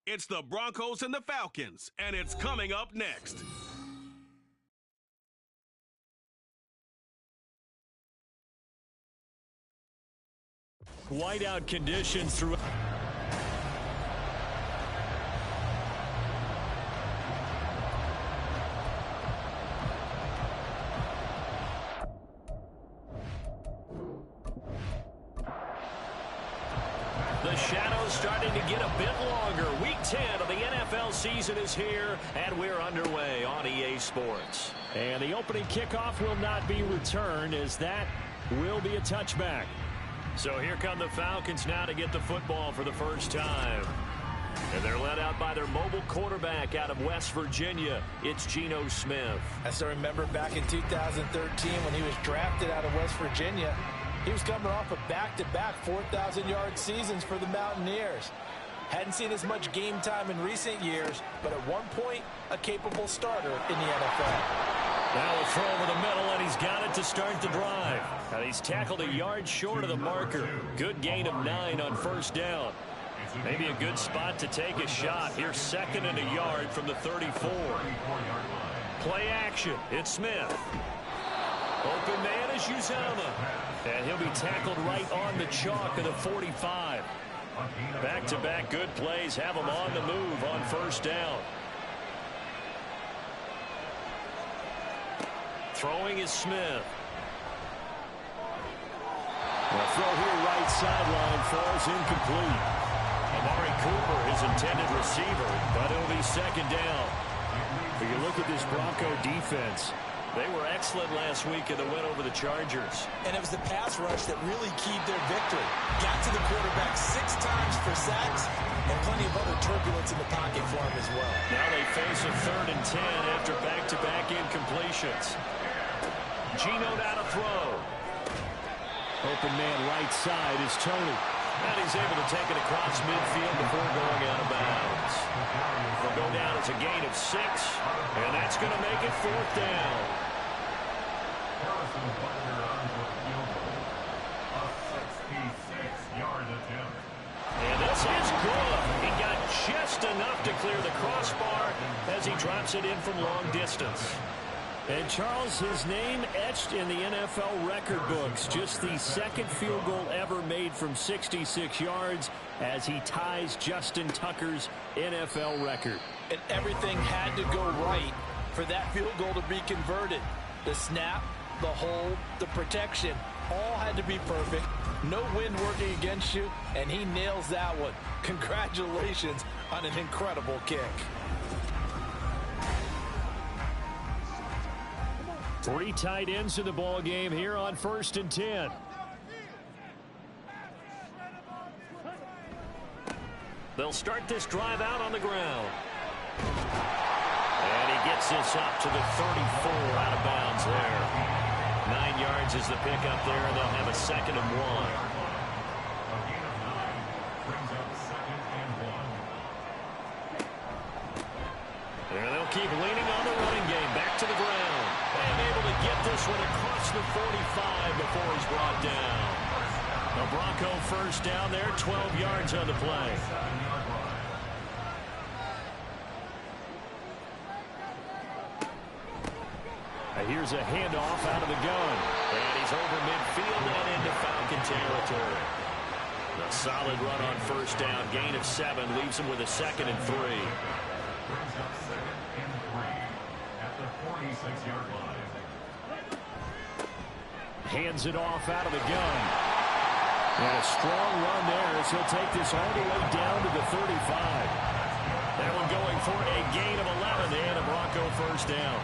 It's the Broncos and the Falcons, and it's coming up next. Whiteout conditions throughout. The shadow's starting to get a bit longer. Week 10 of the NFL season is here, and we're underway on EA Sports. And the opening kickoff will not be returned, as that will be a touchback. So here come the Falcons now to get the football for the first time. And they're led out by their mobile quarterback out of West Virginia. It's Geno Smith. I still remember back in 2013 when he was drafted out of West Virginia. He was coming off of back-to-back 4,000-yard seasons for the Mountaineers. Hadn't seen as much game time in recent years, but at one point, a capable starter in the NFL. Now a throw over the middle, and he's got it to start the drive. And he's tackled a yard short of the marker. Good gain of 9 on first down. Maybe a good spot to take a shot. Here's 2nd and a yard from the 34. Play action. It's Smith. Open man is Uzomah. And he'll be tackled right on the chalk of the 45. Back-to-back good plays have him on the move on first down. Throwing is Smith. The throw here right sideline falls incomplete. Amari Cooper, his intended receiver, but it'll be 2nd down. But you look at this Bronco defense. They were excellent last week in the win over the Chargers. And it was the pass rush that really keyed their victory. Got to the quarterback 6 times for sacks and plenty of other turbulence in the pocket for him as well. Now they face a 3rd and 10 after back-to-back incompletions. Geno now to throw. Open man right side is Tony. And he's able to take it across midfield before going out of bounds. They'll go down as a gain of 6, and that's going to make it 4th down. And this is good. He got just enough to clear the crossbar as he drops it in from long distance. And Charles, his name etched in the NFL record books. Just the 2nd field goal ever made from 66 yards as he ties Justin Tucker's NFL record. And everything had to go right for that field goal to be converted. The snap, the hold, the protection, all had to be perfect. No wind working against you, and he nails that one. Congratulations on an incredible kick. 3 tight ends in the ball game here on 1st and 10. They'll start this drive out on the ground. And he gets this up to the 34, out of bounds there. 9 yards is the pickup there, and they'll have a 2nd and 1. And they'll keep leaning on the running game. Back to the ground. And able to get this one across the 45 before he's brought down. The Bronco first down there, 12 yards on the play. Here's a handoff out of the gun. And he's over midfield and into Falcon territory. A solid run on first down. Gain of 7 leaves him with a 2nd and 3. Hands it off out of the gun. And a strong run there as he'll take this all the way down to the 35. That one going for a gain of 11 and a Bronco first down.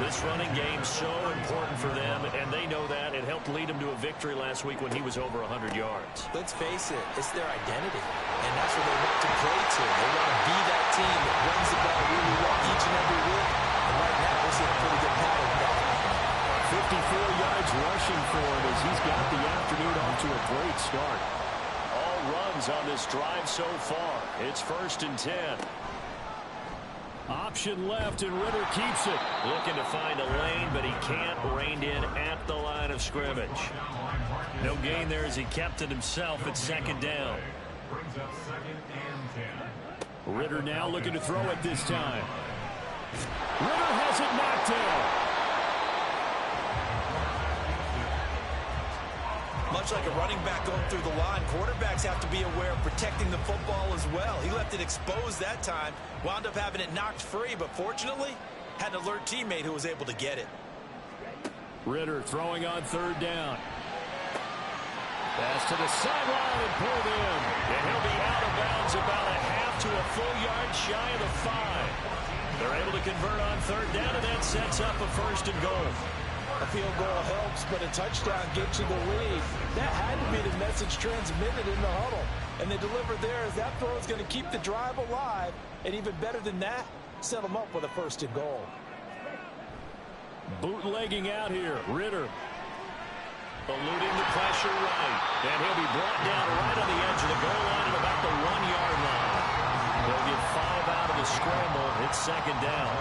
This running game's so important for them, and they know that. It helped lead them to a victory last week when he was over 100 yards. Let's face it, it's their identity, and that's what they want to play to. They want to be that team that runs the ball really well each and every week, and right now we're seeing a pretty good pattern of that happening. 54 yards rushing for him as he's got the afternoon off to a great start. All runs on this drive so far. It's 1st and 10. Option left, and Ritter keeps it. Looking to find a lane, but he can't. Reined in at the line of scrimmage. No gain there as he kept it himself at 2nd down. Ritter now looking to throw it this time. Ritter has it knocked down. Much like a running back going through the line, quarterbacks have to be aware of protecting the football as well. He left it exposed that time, wound up having it knocked free, but fortunately had an alert teammate who was able to get it. Ritter throwing on third down. Pass to the sideline and pulled in. And he'll be out of bounds about a half to a full yard shy of the 5. They're able to convert on third down, and that sets up a 1st and goal. A field goal helps, but a touchdown gets you the lead. That had to be the message transmitted in the huddle. And they delivered there as that throw is going to keep the drive alive. And even better than that, set them up with a 1st and goal. Bootlegging out here, Ritter. Eluding the pressure right. And he'll be brought down right on the edge of the goal line at about the 1-yard line. They'll get 5 out of the scramble. It's 2nd down.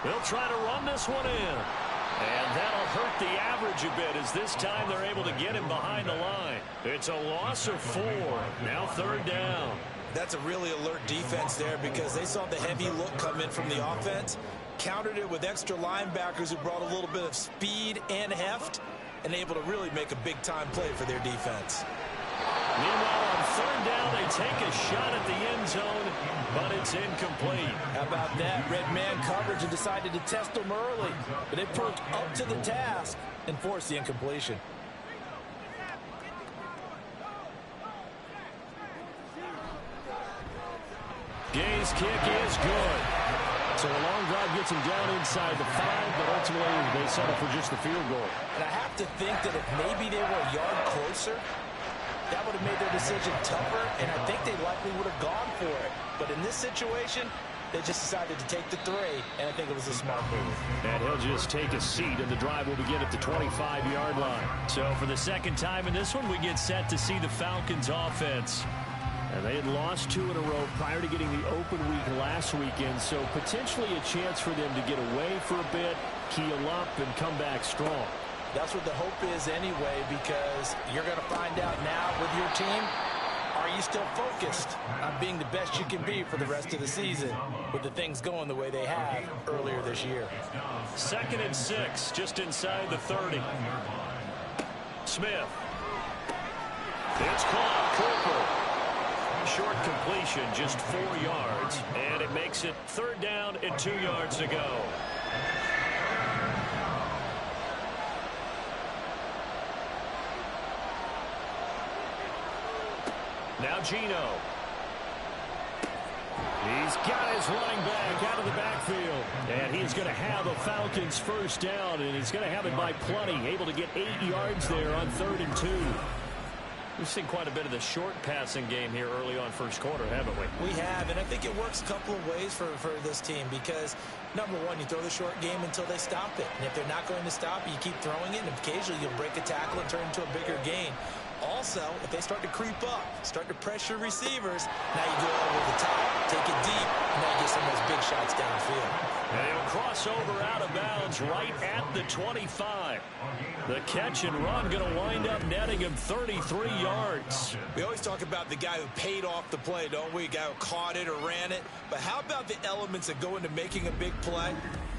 They'll try to run this one in. And that'll hurt the average a bit as this time they're able to get him behind the line. It's a loss of 4. Now 3rd down. That's a really alert defense there because they saw the heavy look come in from the offense, countered it with extra linebackers who brought a little bit of speed and heft, and able to really make a big-time play for their defense. Meanwhile, on 3rd down, they take a shot at the end zone, but it's incomplete. How about that? Red man coverage and decided to test them early, but it proved up to the task and forced the incompletion. Gay's kick is good. So a long drive gets him down inside the 5, but ultimately they settle for just the field goal. And I have to think that if maybe they were a yard closer, that would have made their decision tougher, and I think they likely would have gone for it. But in this situation, they just decided to take the 3, and I think it was a smart move. And he'll just take a seat, and the drive will begin at the 25-yard line. So for the 2nd time in this one, we get set to see the Falcons offense. And they had lost 2 in a row prior to getting the open week last weekend, so potentially a chance for them to get away for a bit, keel up, and come back strong. That's what the hope is anyway, because you're going to find out now with your team, are you still focused on being the best you can be for the rest of the season with the things going the way they have earlier this year? 2nd and 6, just inside the 30. Smith. It's caught. Cooper. Short completion, just 4 yards, and it makes it 3rd down and 2 yards to go. Now Gino. He's got his running back out of the backfield, and he's going to have a Falcons 1st down, and he's going to have it by plenty, able to get 8 yards there on 3rd and 2. We've seen quite a bit of the short passing game here early on 1st quarter, haven't we? We have, and I think it works a couple of ways for this team because, number one, you throw the short game until they stop it. And if they're not going to stop it, you keep throwing it, and occasionally you'll break a tackle and turn into a bigger gain. Also, if they start to creep up, start to pressure receivers, now you go over the top, take it deep, and now you get some of those big shots downfield. And he'll cross over out of bounds right at the 25. The catch and run going to wind up netting him 33 yards. We always talk about the guy who paid off the play, don't we? A guy who caught it or ran it. But how about the elements that go into making a big play?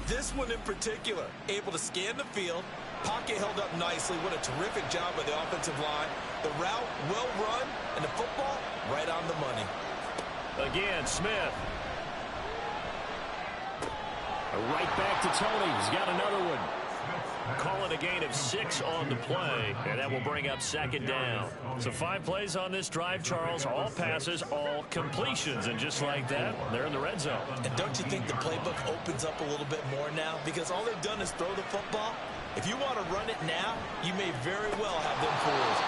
This one in particular, able to scan the field, pocket held up nicely. What a terrific job by the offensive line. The route well run, and the football right on the money. Again, Smith. Right back to Tony. He's got another one. Calling a gain of 6 on the play, and that will bring up 2nd down. So 5 plays on this drive, Charles. All passes, all completions, and just like that, they're in the red zone. And don't you think the playbook opens up a little bit more now? Because all they've done is throw the football. If you want to run it now, you may very well have them fooled.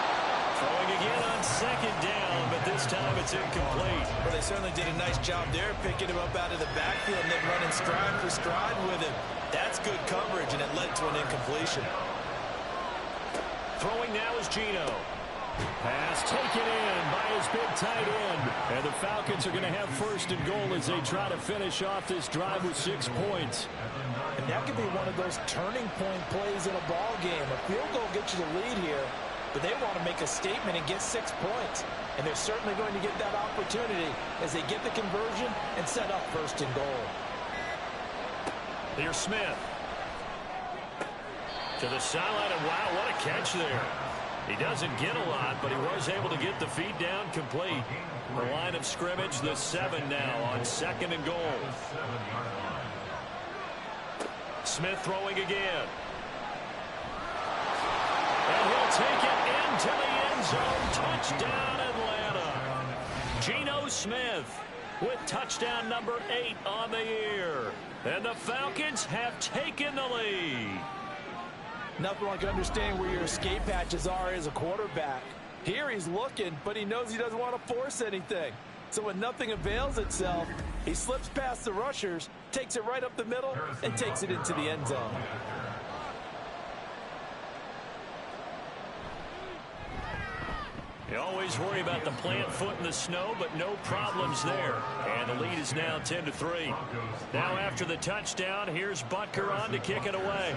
Throwing again on 2nd down, but this time it's incomplete. Well, they certainly did a nice job there, picking him up out of the backfield and then running stride for stride with him. That's good coverage, and it led to an incompletion. Throwing now is Gino. Pass taken in by his big tight end. And the Falcons are going to have 1st and goal as they try to finish off this drive with 6 points. And that could be one of those turning point plays in a ball game. A field goal gets you the lead here, but they want to make a statement and get 6 points. And they're certainly going to get that opportunity as they get the conversion and set up 1st and goal. Here's Smith. To the sideline, and wow, what a catch there. He doesn't get a lot, but he was able to get the feed down complete. The line of scrimmage, the 7 now on 2nd and goal. Smith throwing again. And he'll take it into the end zone. Touchdown, Atlanta. Geno Smith with touchdown number 8 on the year. And the Falcons have taken the lead. Nothing like understanding where your escape hatches are as a quarterback. Here he's looking, but he knows he doesn't want to force anything. So when nothing avails itself, he slips past the rushers, takes it right up the middle, and takes it into the end zone. You always worry about the plant foot in the snow, but no problems there. And the lead is now 10-3. Now after the touchdown, here's Butker on to kick it away.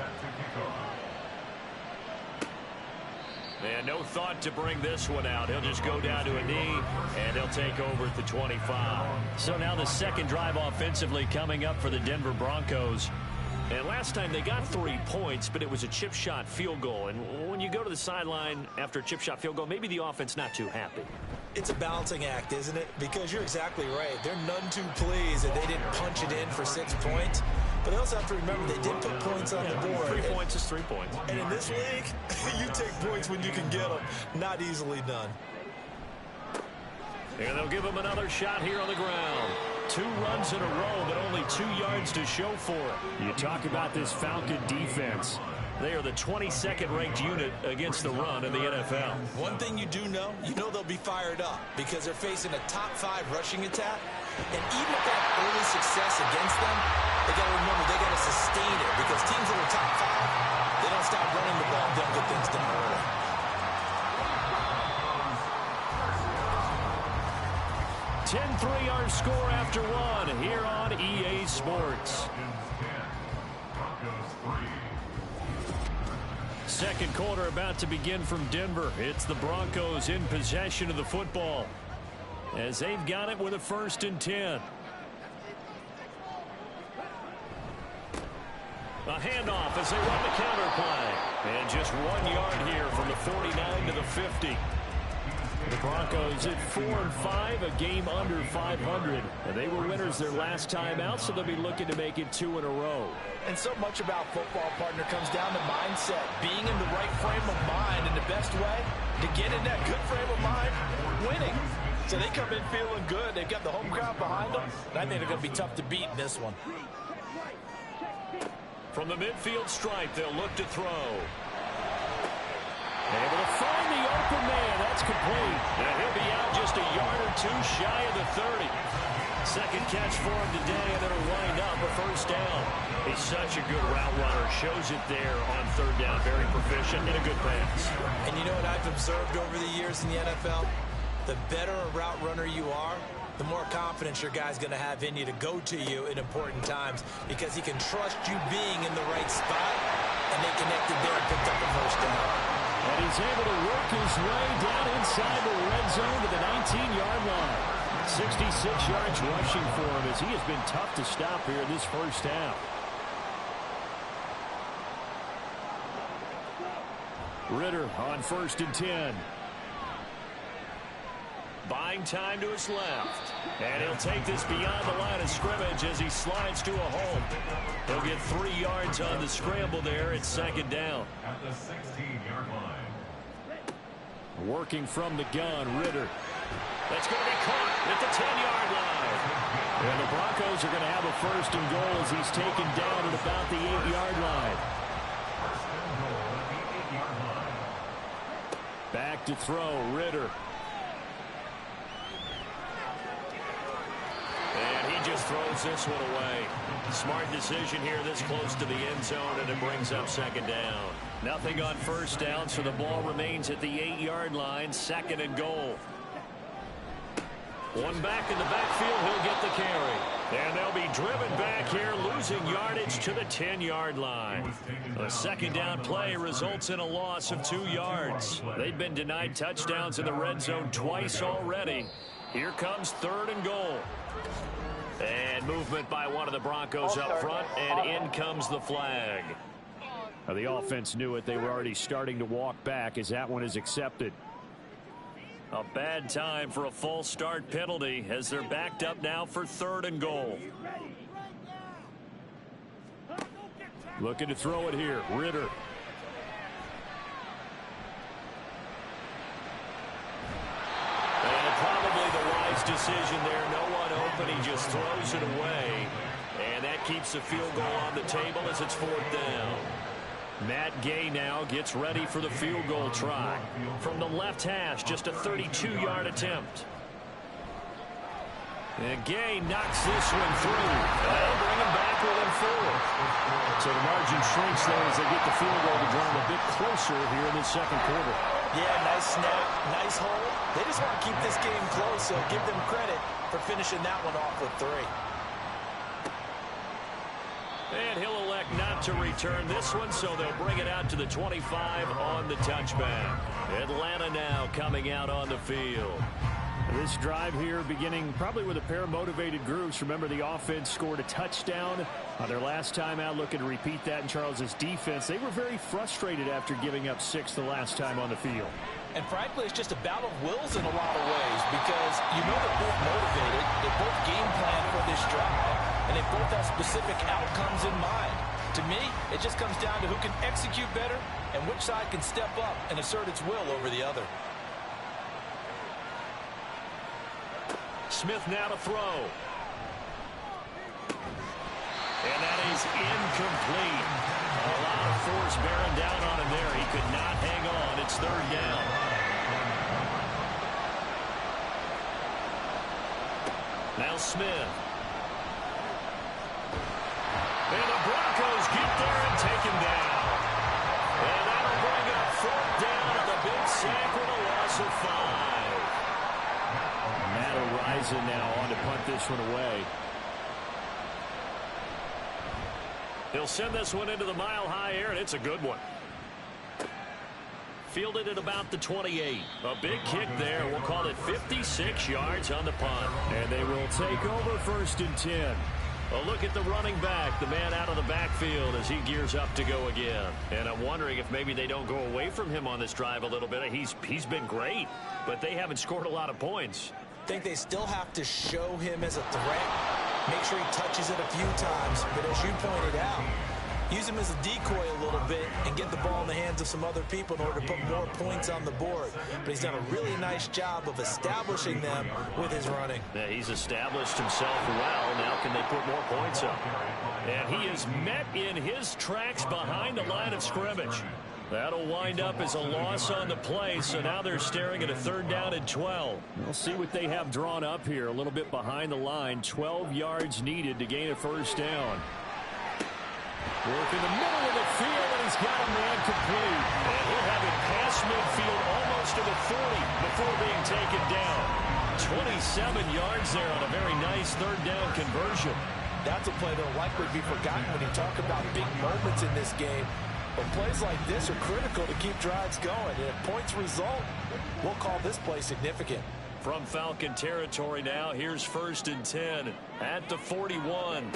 And no thought to bring this one out. He'll just go down to a knee, and he'll take over at the 25. So now the second drive offensively coming up for the Denver Broncos. And last time they got 3 points, but it was a chip shot field goal. And when you go to the sideline after a chip shot field goal, maybe the offense not too happy. It's a balancing act, isn't it? Because you're exactly right. They're none too pleased that they didn't punch it in for 6 points. But they also have to remember they did put points on the board. 3 points is 3 points. And in this league, you take points when you can get them. Not easily done. And they'll give him another shot here on the ground. 2 runs in a row, but only 2 yards to show for it. You talk about this Falcon defense. They are the 22nd ranked unit against the run in the NFL. One thing you do know, they'll be fired up because they're facing a top 5 rushing attack. And even if they have early success against them, they got to remember they got to sustain it because teams that are top 5, they don't stop running the ball, they'll get things done early. 10-3 our score after 1 here on EA Sports. Second quarter about to begin from Denver. It's the Broncos in possession of the football as they've got it with a 1st and 10. A handoff as they run the counter play. And just 1 yard here from the 49 to the 50. The Broncos at 4-5, a game under 500. And they were winners their last time out, so they'll be looking to make it 2 in a row. And so much about football, partner, comes down to mindset. Being in the right frame of mind, and the best way to get in that good frame of mind, winning. So they come in feeling good. They've got the home crowd behind them. And I think they're going to be tough to beat in this one. From the midfield stripe, they'll look to throw. Able to find the open man. That's complete. And he'll be out just a yard or 2 shy of the 30. Second catch for him today, and it'll wind up a 1st down. He's such a good route runner. Shows it there on 3rd down. Very proficient and a good pass. And you know what I've observed over the years in the NFL? The better a route runner you are, the more confidence your guy's going to have in you to go to you in important times because he can trust you being in the right spot, and they connected there and picked up a 1st down. And he's able to work his way down inside the red zone to the 19-yard line. 66 yards rushing for him as he has been tough to stop here this 1st half. Ritter on 1st and 10. Buying time to his left. And he'll take this beyond the line of scrimmage as he slides to a hole. He'll get 3 yards on the scramble there at 2nd down. At the 16-yard line. Working from the gun, Ritter. That's going to be caught at the 10-yard line. And the Broncos are going to have a 1st and goal as he's taken down at about the 8-yard line. Back to throw, Ritter. And he just throws this one away. Smart decision here this close to the end zone, and it brings up 2nd down. Nothing on 1st down, so the ball remains at the 8-yard line, 2nd and goal. One back in the backfield, he'll get the carry. And they'll be driven back here, losing yardage to the 10-yard line. A second down play results in a loss of 2 yards. They've been denied touchdowns in the red zone twice already. Here comes 3rd and goal. And movement by one of the Broncos up front, and in comes the flag. Now, the offense knew it. They were already starting to walk back as that one is accepted. A bad time for a false start penalty as they're backed up now for 3rd and goal. Looking to throw it here. Ritter. And probably the wise decision there. No one open. He just throws it away. And that keeps the field goal on the table as it's 4th down. Matt Gay now gets ready for the field goal try. From the left hash, just a 32-yard attempt. And Gay knocks this one through. They'll bring him back within 4. So the margin shrinks there as they get the field goal to draw them a bit closer here in the second quarter. Yeah, nice snap, nice hold. They just want to keep this game close, so give them credit for finishing that one off with 3. And he'll elect not to return this one, so they'll bring it out to the 25 on the touchback. Atlanta now coming out on the field. This drive here beginning probably with a pair of motivated groups. Remember, the offense scored a touchdown on their last time out, looking to repeat that in Charles's defense. They were very frustrated after giving up 6 the last time on the field. And frankly, it's just a battle of wills in a lot of ways because you know they're both motivated. They both game plan for this drive, and they both have specific outcomes in mind. To me, it just comes down to who can execute better and which side can step up and assert its will over the other. Smith now to throw. And that is incomplete. A lot of force bearing down on him there. He could not hang on. It's 3rd down. Now Smith. And the Broncos get there and take him down. And that'll bring up 4th down and the big sack with a loss of 5. Matt O'Reilly now on to punt this one away. He'll send this one into the mile-high air, and it's a good one. Fielded at about the 28. A big kick there. We'll call it 56 yards on the punt. And they will take over 1st and 10. A look at the running back, the man out of the backfield as he gears up to go again. And I'm wondering if maybe they don't go away from him on this drive a little bit. He's been great, but they haven't scored a lot of points. I think they still have to show him as a threat. Make sure he touches it a few times. But as you pointed out, use him as a decoy a little bit and get the ball in the hands of some other people in order to put more points on the board. But he's done a really nice job of establishing them with his running. Yeah, he's established himself well. Now can they put more points up? And he is met in his tracks behind the line of scrimmage. That'll wind up as a loss on the play, so now they're staring at a 3rd down and 12. We'll see what they have drawn up here. A little bit behind the line. 12 yards needed to gain a 1st down. Work in the middle of the field, and he's got a man complete. And he'll have it past midfield almost to the 40 before being taken down. 27 yards there on a very nice 3rd down conversion. That's a play that will likely be forgotten when you talk about big moments in this game. But plays like this are critical to keep drives going. And if points result, we'll call this play significant. From Falcon territory now, here's 1st and 10 at the 41.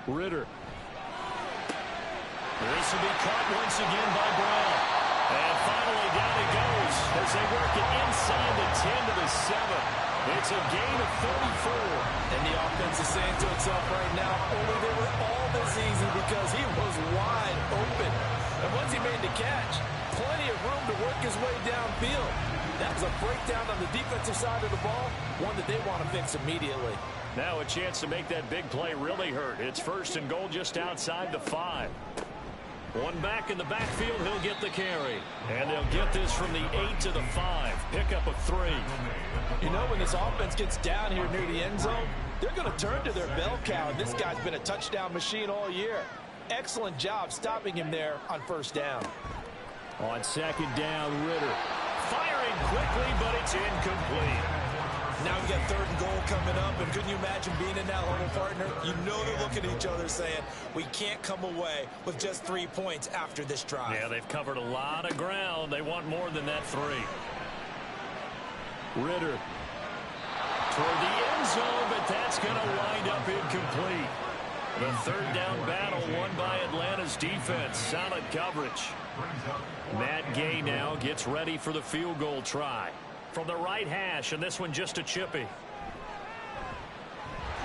Ritter. This will be caught once again by Brown. And finally down he goes as they work it inside the 10 to the 7. It's a gain of 34. And the offense is saying to itself right now, only they were all this easy because he was wide open. And once he made the catch, plenty of room to work his way downfield. That was a breakdown on the defensive side of the ball, one that they want to fix immediately. Now a chance to make that big play really hurt. It's 1st and goal just outside the 5. One back in the backfield, he'll get the carry. And they'll get this from the 8 to the 5. Pickup of 3. You know, when this offense gets down here near the end zone, they're going to turn to their bell cow. And this guy's been a touchdown machine all year. Excellent job stopping him there on 1st down. On 2nd down, Ritter. Firing quickly, but it's incomplete. Now we got 3rd and goal coming up, and couldn't you imagine being in that huddle, partner? You know they're looking at each other saying, we can't come away with just 3 points after this drive. Yeah, they've covered a lot of ground. They want more than that 3. Ritter. Toward the end zone, but that's going to wind up incomplete. The third down battle won by Atlanta's defense. Solid coverage. Matt Gay now gets ready for the field goal try. From the right hash, and this one just a chippy.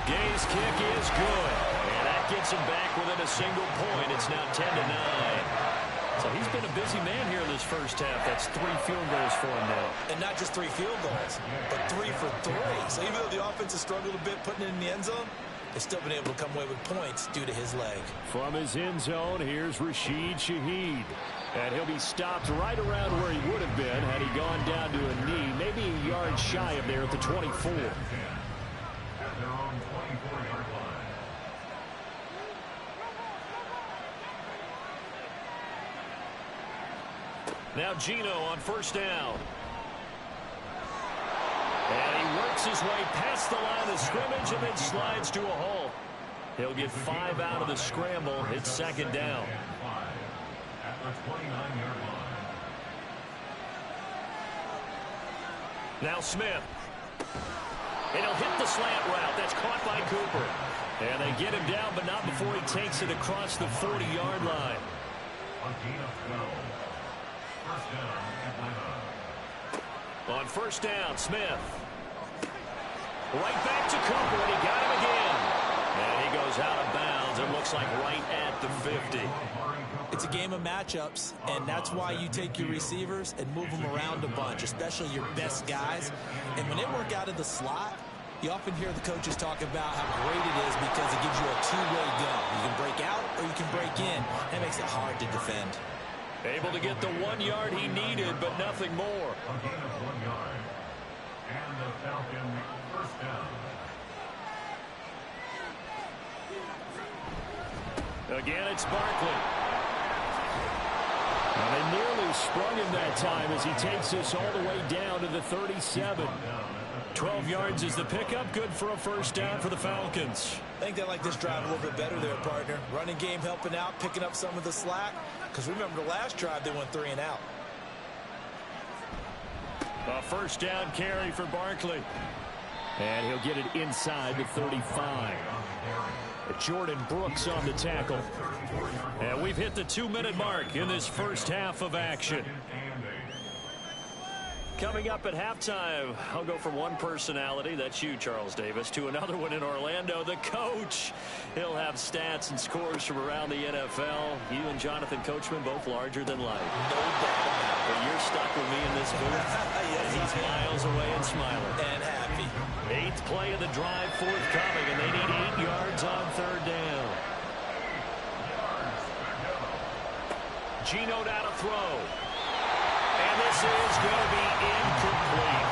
Gay's kick is good. And that gets him back within a single point. It's now 10-9. So he's been a busy man here in this first half. That's 3 field goals for him now. And not just 3 field goals, but 3 for 3. So even though the offense has struggled a bit putting it in the end zone, they've still been able to come away with points due to his leg. From his end zone, here's Rashid Shaheed. And he'll be stopped right around where he would have been had he gone down to a knee, maybe a yard shy of there at the 24. At their own 24-yard line. Now Gino on first down. And he works his way past the line of scrimmage and then slides to a halt. He'll get 5 out of the scramble. It's second down. At the 29-yard line. Now Smith. And he'll hit the slant route. That's caught by Cooper. And they get him down, but not before he takes it across the 40-yard line. A gain of 12. First down, Atlanta. On first down, Smith. Right back to Cooper, and he got him again. And he goes out of bounds. It looks like right at the 50. It's a game of matchups, and that's why you take your receivers and move them around a bunch, especially your best guys. And when they work out of the slot, you often hear the coaches talk about how great it is because it gives you a two-way go. You can break out or you can break in. That makes it hard to defend. Able to get the 1 yard he needed, but nothing more. A gain of 1 yard. And the Falcon first down. Again, it's Barkley. And they nearly sprung him that time as he takes this all the way down to the 37. 12 yards is the pickup. Good for a first down for the Falcons. I think they like this drive a little bit better there, partner. Running game helping out, picking up some of the slack. Because remember, the last drive, they went 3 and out. A first down carry for Barkley. And he'll get it inside the 35. Jordan Brooks on the tackle. And we've hit the 2-minute mark in this first half of action. Coming up at halftime, I'll go from one personality, that's you, Charles Davis, to another one in Orlando, the coach. He'll have stats and scores from around the NFL. You and Jonathan Coachman, both larger than life. No doubt about it. But you're stuck with me in this booth. Yes, and he's miles away and smiling. And happy. 8th play of the drive forthcoming, and they need 8 yards on third down. Gino down to throw. And this is going to be incomplete.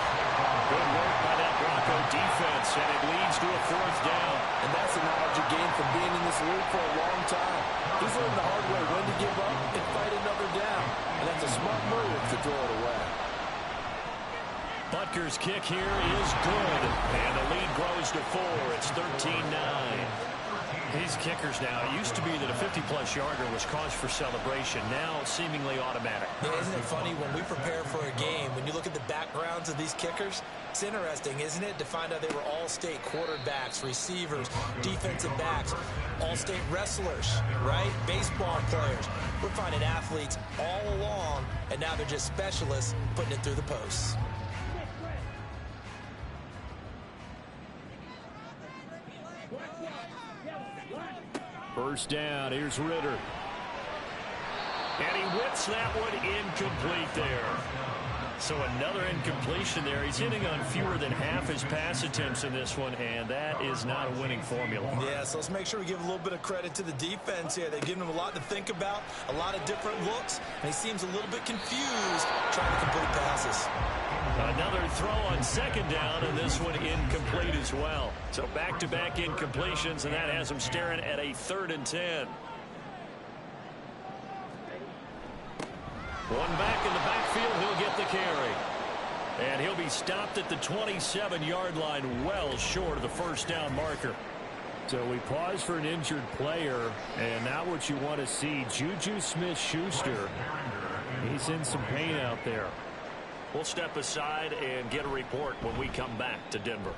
Good work by that Bronco defense, and it leads to a 4th down. And that's the knowledge you gain from being in this league for a long time. He's learned the hard way when to give up and fight another down. And that's a smart move to throw it away. Butker's kick here is good, and the lead grows to 4. It's 13-9. These kickers now, it used to be that a 50-plus yarder was cause for celebration. Now seemingly automatic. Yeah, isn't it funny when we prepare for a game, when you look at the backgrounds of these kickers, it's interesting, isn't it, to find out they were all-state quarterbacks, receivers, defensive backs, all-state wrestlers, right? Baseball players. We're finding athletes all along, and now they're just specialists putting it through the posts. First down, here's Ritter. And he whips that one incomplete there. So another incompletion there. He's hitting on fewer than half his pass attempts in this one, and that is not a winning formula. Yeah, so let's make sure we give a little bit of credit to the defense here. They've given him a lot to think about, a lot of different looks, and he seems a little bit confused trying to complete passes. Another throw on second down, and this one incomplete as well. So back-to-back incompletions, and that has him staring at a 3rd and 10. One back in the backfield, he'll get the carry. And he'll be stopped at the 27-yard line, well short of the first down marker. So we pause for an injured player, and now what you want to see, Juju Smith-Schuster. He's in some pain out there. We'll step aside and get a report when we come back to Denver.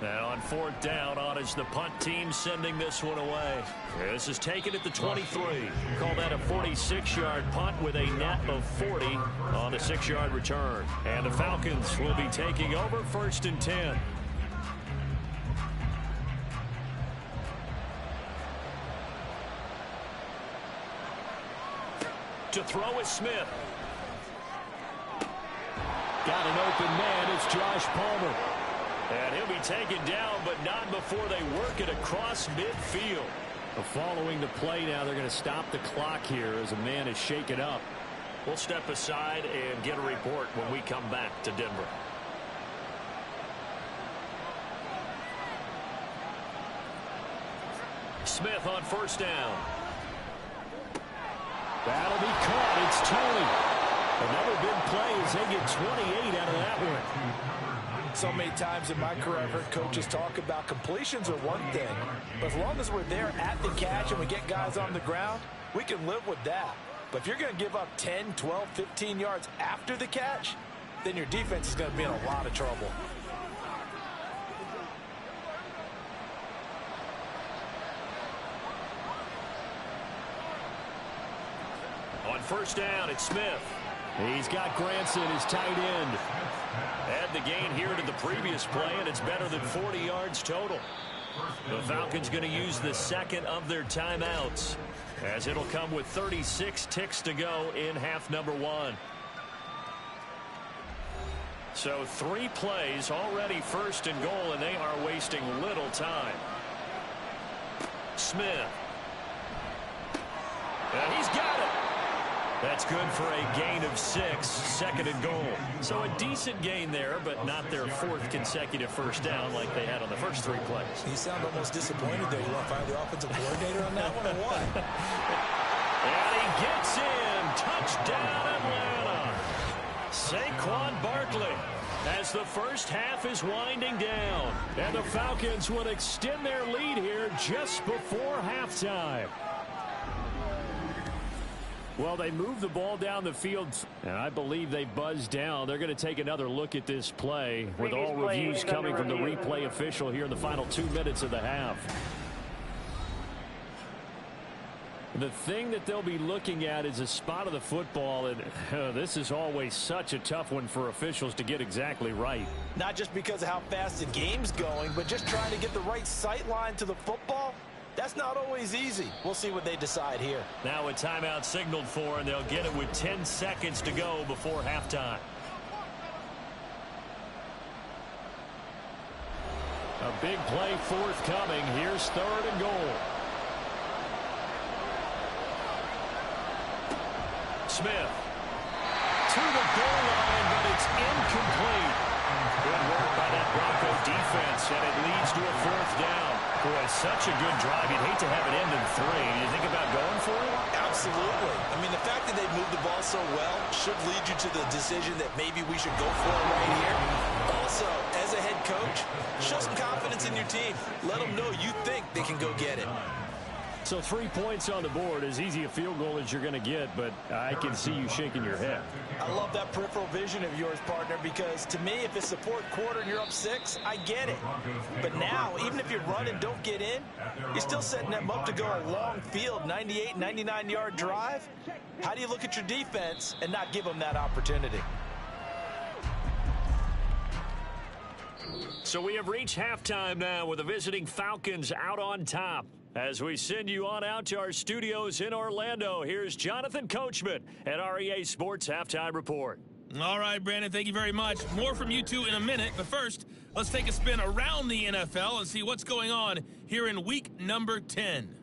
And on fourth down, on is the punt team sending this one away. This is taken at the 23. Call that a 46-yard punt with a net of 40 on the 6-yard return. And the Falcons will be taking over 1st and 10. To throw is Smith. Got an open man. It's Josh Palmer. And he'll be taken down, but not before they work it across midfield. Following the play now, they're going to stop the clock here as a man is shaken up. We'll step aside and get a report when we come back to Denver. Smith on first down. That'll be caught. It's Tony. Another big play as they get 28 out of that one. So many times in my career, I've heard coaches talk about completions are one thing. But as long as we're there at the catch and we get guys on the ground, we can live with that. But if you're going to give up 10, 12, 15 yards after the catch, then your defense is going to be in a lot of trouble. On first down, it's Smith. He's got Granson, his tight end. Add the gain here to the previous play, and it's better than 40 yards total. The Falcons going to use the second of their timeouts, as it'll come with 36 ticks to go in half number 1. So 3 plays already 1st and goal, and they are wasting little time. Smith. And he's got it. That's good for a gain of 6, 2nd and goal. So a decent gain there, but not their 4th consecutive first down like they had on the first 3 plays. You sound almost disappointed there. You want to find the offensive coordinator on that one or what? And he gets in. Touchdown, Atlanta. Saquon Barkley, as the first half is winding down. And the Falcons will extend their lead here just before halftime. Well, they moved the ball down the field, and I believe they buzzed down. They're going to take another look at this play with all reviews coming from the replay official here in the final 2 minutes of the half. The thing that they'll be looking at is a spot of the football, and this is always such a tough one for officials to get exactly right. Not just because of how fast the game's going, but just trying to get the right sight line to the football. That's not always easy. We'll see what they decide here. Now a timeout signaled for, and they'll get it with 10 seconds to go before halftime. A big play forthcoming. Here's 3rd and goal. Smith to the goal line, but it's incomplete. Good work by that Bronco defense, and it leads to a 4th down. Boy, such a good drive. You'd hate to have it end in 3. Do you think about going for it? Absolutely. I mean, the fact that they moved the ball so well should lead you to the decision that maybe we should go for it right here. Also, as a head coach, show some confidence in your team. Let them know you think they can go get it. So 3 points on the board, as easy a field goal as you're going to get, but I can see you shaking your head. I love that peripheral vision of yours, partner, because to me, if it's the 4th quarter and you're up 6, I get it. But now, even if you run and don't get in, you're still setting them up to go a long field, 98, 99-yard drive. How do you look at your defense and not give them that opportunity? So we have reached halftime now with the visiting Falcons out on top. As we send you on out to our studios in Orlando, here's Jonathan Coachman at REA Sports Halftime Report. All right, Brandon, thank you very much. More from you two in a minute, but first, let's take a spin around the NFL and see what's going on here in week number 10.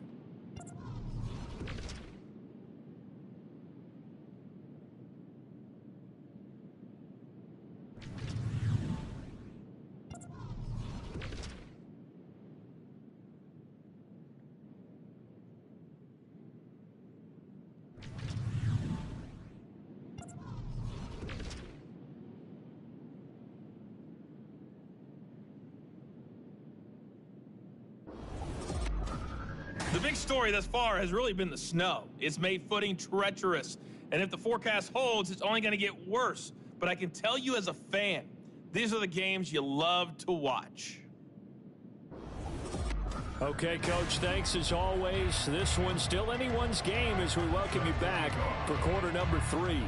The big story thus far has really been the snow. It's made footing treacherous. And if the forecast holds, it's only going to get worse. But I can tell you as a fan, these are the games you love to watch. Okay, Coach, thanks as always. This one's still anyone's game as we welcome you back for quarter number 3.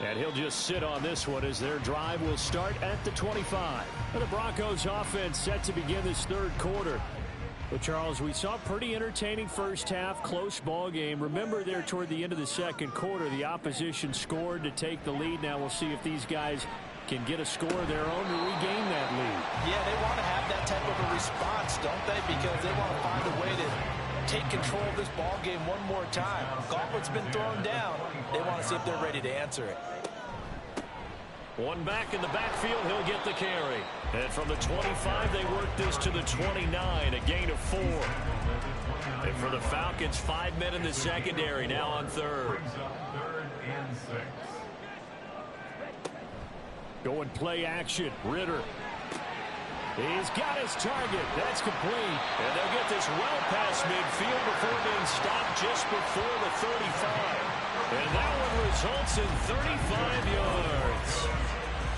And he'll just sit on this one as their drive will start at the 25. The Broncos offense set to begin this third quarter. Well, Charles, we saw a pretty entertaining first half, close ball game. Remember there toward the end of the second quarter, the opposition scored to take the lead. Now we'll see if these guys can get a score of their own to regain that lead. Yeah, they want to have that type of a response, don't they? Because they want to find a way to take control of this ball game one more time. Gauntlet's been thrown down. They want to see if they're ready to answer it. One back in the backfield, he'll get the carry. And from the 25, they work this to the 29, a gain of 4. And for the Falcons, 5 men in the secondary, now on third. Third and 6. Going play action, Ritter. He's got his target. That's complete. And they'll get this well past midfield before being stopped just before the 35. And that one results in 35 yards.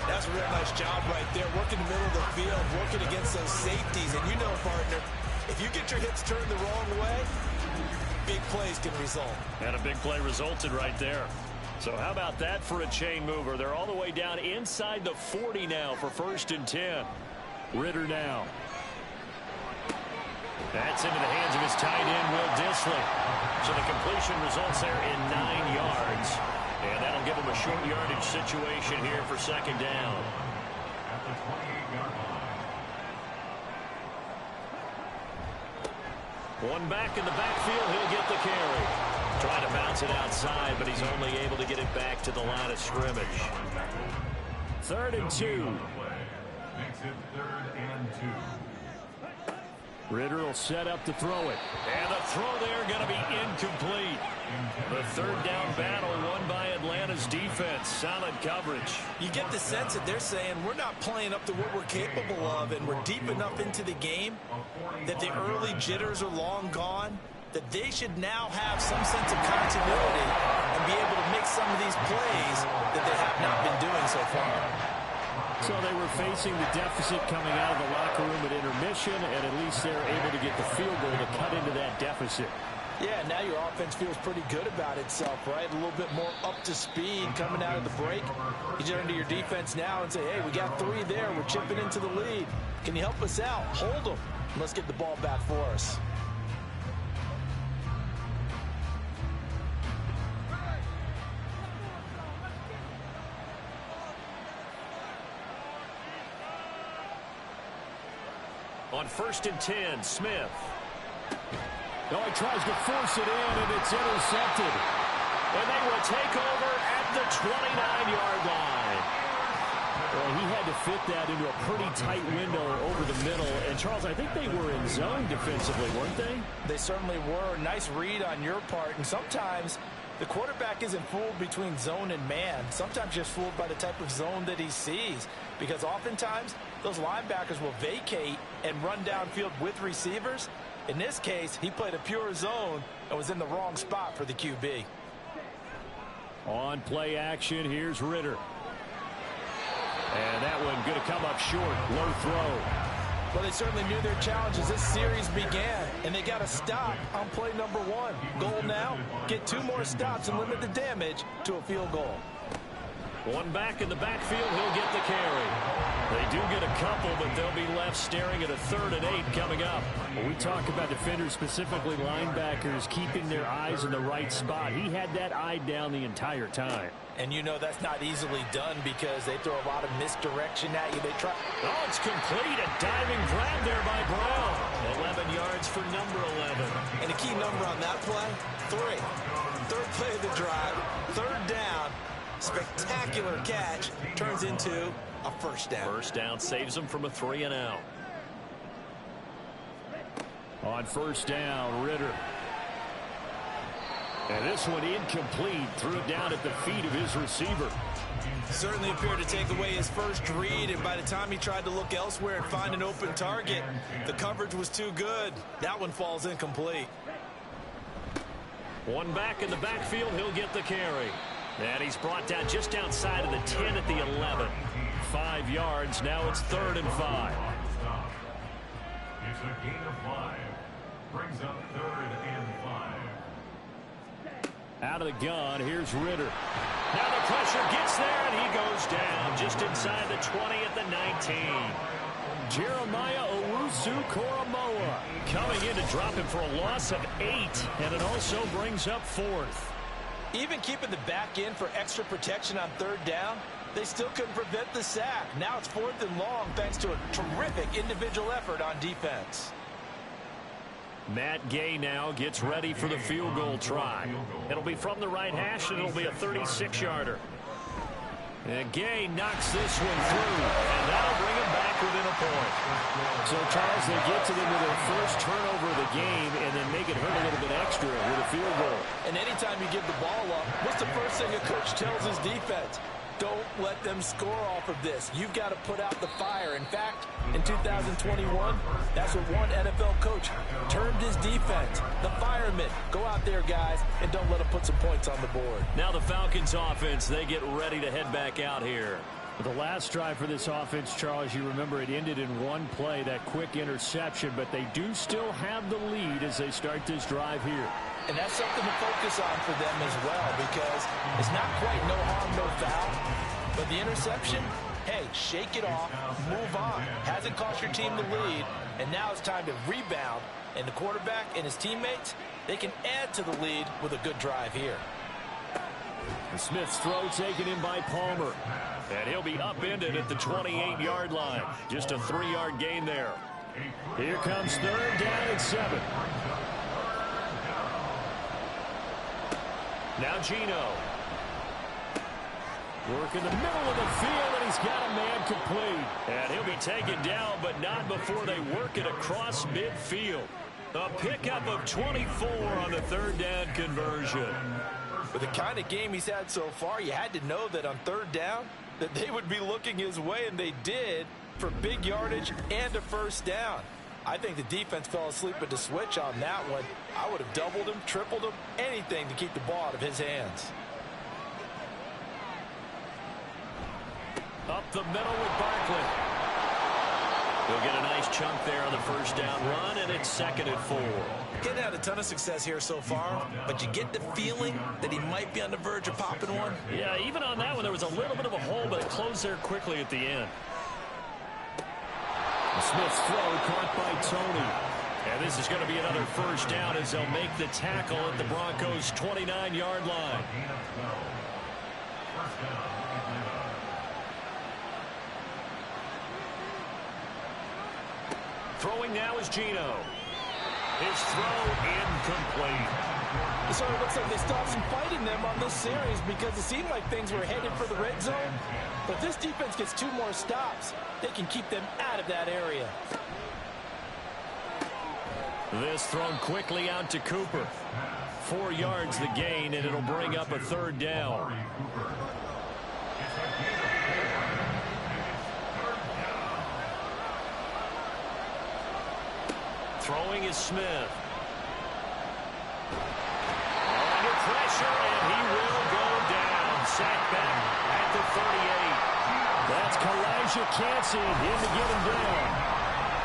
That's a real nice job right there, working the middle of the field, working against those safeties. And you know, partner, if you get your hips turned the wrong way, big plays can result. And a big play resulted right there. So how about that for a chain mover? They're all the way down inside the 40 now for 1st and 10. Ritter now. That's into the hands of his tight end, Will Dissly. So the completion results there in 9 yards. And that'll give him a short yardage situation here for 2nd down. At the 28-yard line. One back in the backfield, he'll get the carry. Trying to bounce it outside, but he's only able to get it back to the line of scrimmage. 3rd and 2. Makes it 3rd and 2. Ritter will set up to throw it. And the throw there going to be incomplete. The 3rd down battle won by Atlanta's defense. Solid coverage. You get the sense that they're saying we're not playing up to what we're capable of, and we're deep enough into the game that the early jitters are long gone, that they should now have some sense of continuity and be able to make some of these plays that they have not been doing so far. So they were facing the deficit coming out of the locker room at intermission, and at least they're able to get the field goal to cut into that deficit. Yeah, now your offense feels pretty good about itself, right? A little bit more up to speed coming out of the break. You turn to your defense now and say, hey, we got 3 there. We're chipping into the lead. Can you help us out? Hold them. Let's get the ball back for us. On 1st and 10, Smith. Oh, he tries to force it in, and it's intercepted. And they will take over at the 29-yard line. Well, he had to fit that into a pretty tight window over the middle. And, Charles, I think they were in zone defensively, weren't they? They certainly were. Nice read on your part. And sometimes the quarterback isn't fooled between zone and man. Sometimes just fooled by the type of zone that he sees. Because oftentimes, those linebackers will vacate and run downfield with receivers. In this case, he played a pure zone and was in the wrong spot for the QB. On play action, here's Ritter. And that one going to come up short. Low throw. Well, they certainly knew their challenge as this series began, and they got to stop on play number 1. Goal now, get 2 more stops and limit the damage to a field goal. One back in the backfield, he'll get the carry. They do get a couple, but they'll be left staring at a 3rd and 8 coming up. When we talk about defenders, specifically linebackers, keeping their eyes in the right spot. He had that eye down the entire time. And you know that's not easily done because they throw a lot of misdirection at you. They try. Oh, it's complete. A diving grab there by Brown. 11 yards for number 11. And a key number on that play, 3. 3rd play of the drive, 3rd down. Spectacular catch turns into a 1st down. 1st down saves them from a 3 and out. On 1st down, Ritter. And this one incomplete. Threw it down at the feet of his receiver. Certainly appeared to take away his first read, and by the time he tried to look elsewhere and find an open target, the coverage was too good. That one falls incomplete. One back in the backfield, he'll get the carry. And he's brought down just outside of the 10 at the 11. 5 yards, now it's 3rd and 5. It's a gain of 5. Brings up 3rd and 5. Out of the gun, here's Ritter. Now the pressure gets there, and he goes down just inside the 20 at the 19. Jeremiah Owusu-Koramoah Coming in to drop him for a loss of 8, and it also brings up 4th. Even keeping the back in for extra protection on 3rd down, they still couldn't prevent the sack. Now it's 4th and long thanks to a terrific individual effort on defense. Matt Gay now gets ready for the field goal try. It'll be from the right hash, and it'll be a 36-yarder. And Gay knocks this one through, and that'll bring him back within a point. So, Charles, they get to them with their first turnover of the game and then make it hurt a little bit extra with a field goal. And anytime you give the ball up, what's the first thing a coach tells his defense? Don't let them score off of this. You've got to put out the fire. In fact, in 2021, that's what one NFL coach termed his defense. The firemen. Go out there, guys, and don't let them put some points on the board. Now the Falcons offense, they get ready to head back out here. The last drive for this offense, Charles, you remember it ended in one play, that quick interception, but they do still have the lead as they start this drive here. And that's something to focus on for them as well, because it's not quite no harm, no foul. But the interception, hey, shake it off, move on. Hasn't cost your team the lead, and now it's time to rebound. And the quarterback and his teammates, they can add to the lead with a good drive here. And Smith's throw taken in by Palmer. And he'll be upended at the 28-yard line. Just a 3-yard gain there. Here comes 3rd down and 7. Now Gino. Work in the middle of the field, and he's got a man complete. And he'll be taken down, but not before they work it across midfield. A pickup of 24 on the 3rd down conversion. With the kind of game he's had so far, you had to know that on 3rd down, that they would be looking his way, and they did, for big yardage and a 1st down. I think the defense fell asleep at the switch on that one. I would have doubled him, tripled him, anything to keep the ball out of his hands. Up the middle with Barkley. He'll get a nice chunk there on the 1st down run, and it's 2nd and 4. He hasn't had a ton of success here so far, but you get the feeling that he might be on the verge of popping one. Yeah, even on that one, there was a little bit of a hole, but it closed there quickly at the end. Smith's throw caught by Tony. And this is going to be another 1st down as they'll make the tackle at the Broncos' 29-yard line. Throwing now is Gino. His throw incomplete. So it looks like they stopped some fight in them on this series because it seemed like things were headed for the red zone. But if this defense gets 2 more stops, they can keep them out of that area. This thrown quickly out to Cooper. 4 yards the gain, and it'll bring up a 3rd down. Throwing is Smith. Under pressure, and he will go down. Sacked back at the 38. That's Kalijah Cansey in to get him down.